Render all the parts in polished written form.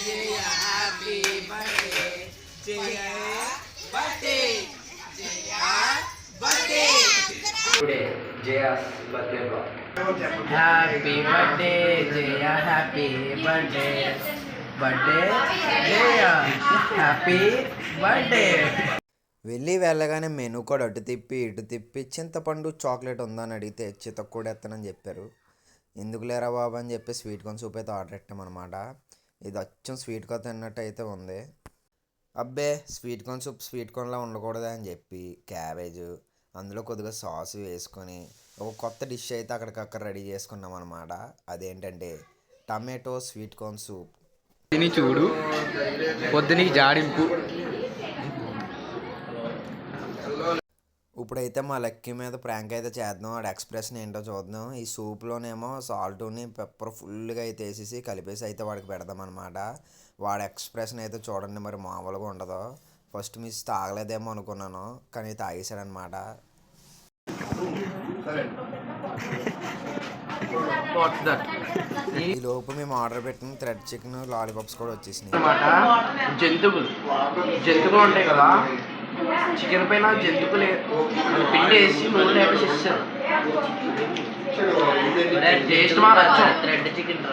జయ happy birthday Jaya birthday Jaya birthday today జయస్ birthday happy birthday Jaya happy birthday birthday Jaya happy birthday. వెళ్ళగానే menu కూడా అటు తిప్పి ఇటు తిప్పి చింతపండు చాక్లెట్ ఉందని అడిగితే చితక్ కూడా ఎత్తనని చెప్పారు. ఎందుకు లేరా బాబు అని చెప్పి స్వీట్ కార్న్ సూప్ అయితే ఆర్డర్ పెట్టామన్నమాట. ఇది అచ్చం స్వీట్ కార్న్ తిన్నట్టు అయితే ఉంది. అబ్బే స్వీట్ కార్న్ సూప్ స్వీట్ కార్న్లా ఉండకూడదు అని చెప్పి క్యాబేజ్ అందులో కొద్దిగా సాస్ వేసుకొని ఒక కొత్త డిష్ అయితే అక్కడికక్కడ రెడీ చేసుకున్నాం అనమాట. అదేంటంటే టమాటో స్వీట్ కార్న్ సూప్. తిని చూడు పొద్దునికి జాడింపు. ఇప్పుడైతే మా లక్కీ మీద ప్రాంక్ అయితే చేద్దాం. వాడు ఎక్స్ప్రెషన్ ఏంటో చూద్దాం. ఈ సూప్లోనేమో సాల్ట్ని పెప్పర్ ఫుల్గా అయితే వేసేసి కలిపేసి అయితే వాడికి పెడదాం అనమాట. వాడి ఎక్స్ప్రెషన్ అయితే చూడండి మరి మామూలుగా ఉండదు. ఫస్ట్ మిస్ తాగలేదేమో అనుకున్నాను కానీ తాగేశాడనమాట. ఈ లోపు మేము ఆర్డర్ పెట్టిన థ్రెడ్ చికెన్ లాలీపాప్స్ కూడా వచ్చేసినాయి అన్నమాట. జంతువులు ఉంటాయి కదా, చికెన్ పైన జంతువులు పిండి వేసి నూనె వేసి ఇస్తారు. టేస్ట్ మాత్రం వచ్చాం థ్రెడ్ చికెన్.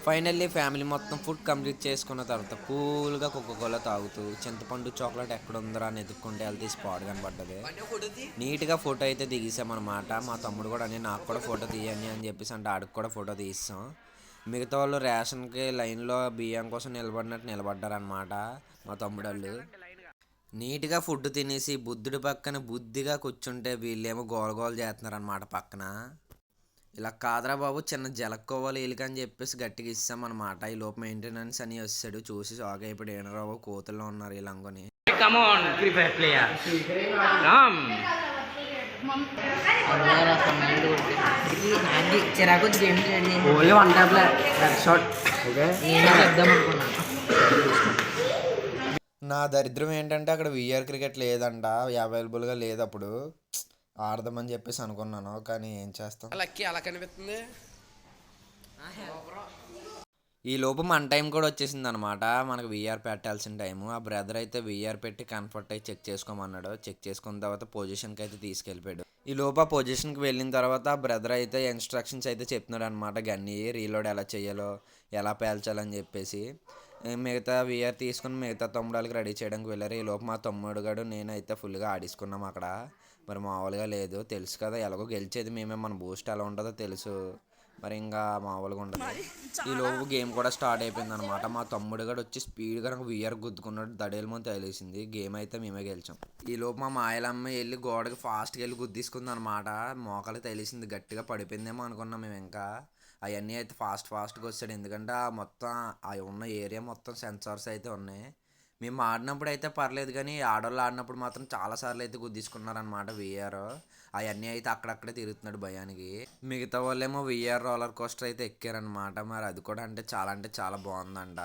ఫైనల్లీ ఫ్యామిలీ మొత్తం ఫుడ్ కంప్లీట్ చేసుకున్న తర్వాత కూల్గా కోకోకోలా తాగుతూ చింతపండు చాక్లెట్ ఎక్కడ ఉందరా అని ఎత్తుక్కుంటే వెళ్తే స్పాట్ కనబడ్డది. నీట్గా ఫోటో అయితే దిగేసామన్నమాట. మా తమ్ముడు కూడా అని నాకు కూడా ఫోటో తీయండి అని చెప్పేసి అంటే ఆడికి కూడా ఫోటో తీస్తాం. మిగతా వాళ్ళు రేషన్కి లైన్లో బియ్యం కోసం నిలబడినట్టు నిలబడ్డారనమాట మా తమ్ముడు వాళ్ళు. నీట్గా ఫుడ్ తినేసి బుద్ధుడి పక్కన బుద్ధిగా కూర్చుంటే వీళ్ళేమో గోలగోలు చేస్తున్నారనమాట పక్కన. ఇలా కాదరా బాబు చిన్న జలక్కోవాలి వీళ్ళకని చెప్పేసి గట్టిగా ఇస్తామన్నమాట. ఈ లోపు మెయింటెనెన్స్ అని వస్తాడు చూసి షాక్ అయిపోయి ఏనరావు కోతుల్లో ఉన్నారు వీళ్ళంగని. నా దరిద్రం ఏంటంటే అక్కడ విఆర్ క్రికెట్ లేదంట, అవైలబుల్గా లేదు. అప్పుడు ఆడదామని చెప్పేసి అనుకున్నాను కానీ ఏం చేస్తాం. అలా కనిపిస్తుంది. ఈ లోపు మన టైం కూడా వచ్చేసింది అనమాట. మనకు విఆర్ పెట్టాల్సిన టైము. ఆ బ్రదర్ అయితే విఆర్ పెట్టి కంఫర్ట్ అయి చెక్ చేసుకోమన్నాడు. చెక్ చేసుకున్న తర్వాత పొజిషన్కి అయితే తీసుకెళ్ళిపోయాడు. ఈ లోపు ఆ పొజిషన్కి వెళ్ళిన తర్వాత ఆ బ్రదర్ అయితే ఇన్స్ట్రక్షన్స్ అయితే చెప్తున్నాడు అనమాట. గన్ని రీలోడ్ ఎలా చేయాలో ఎలా పేల్చాలని చెప్పేసి. మిగతా విఆర్ తీసుకుని మిగతా తమ్ముడాలకి రెడీ చేయడానికి వెళ్ళారు. ఈ లోపు మా తమ్ముడు గడు నేనైతే ఫుల్గా ఆడేసుకున్నాం అక్కడ. మరి మామూలుగా లేదు తెలుసు కదా, ఎలాగో గెలిచేది మేమే, మన బూస్ట్ ఎలా ఉంటుందో తెలుసు, మరి ఇంకా మామూలుగా ఉండదు. ఈ లోపు గేమ్ కూడా స్టార్ట్ అయిపోయింది అనమాట. మా తమ్ముడు కూడా వచ్చి స్పీడ్గా నాకు విఆర్ గుద్దుకున్నాడు. దడేలమో తెలిసింది. గేమ్ అయితే మేమే గెలిచాం. ఈ లోపు మా మాయలమ్మ వెళ్ళి గోడకి ఫాస్ట్గా వెళ్ళి గుద్దేసుకుంది అనమాట. మోకాలు తెలిసింది, గట్టిగా పడిపోయిందేమో అనుకున్నాం మేము. ఇంకా అవన్నీ అయితే ఫాస్ట్గా వచ్చాడు. ఎందుకంటే మొత్తం అవి ఉన్న ఏరియా మొత్తం సెన్సార్స్ అయితే ఉన్నాయి. మేము ఆడినప్పుడు అయితే పర్లేదు కానీ ఆడవాళ్ళు ఆడినప్పుడు మాత్రం చాలాసార్లు అయితే గుద్దేసుకున్నారనమాట విఆర్. అవన్నీ అయితే అక్కడక్కడే తిరుగుతున్నాడు భయానికి. మిగతా వాళ్ళేమో విఆర్ రోలర్ కోస్టర్ అయితే ఎక్కారనమాట. మరి అది కూడా అంటే చాలా బాగుందంట.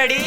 రెడీ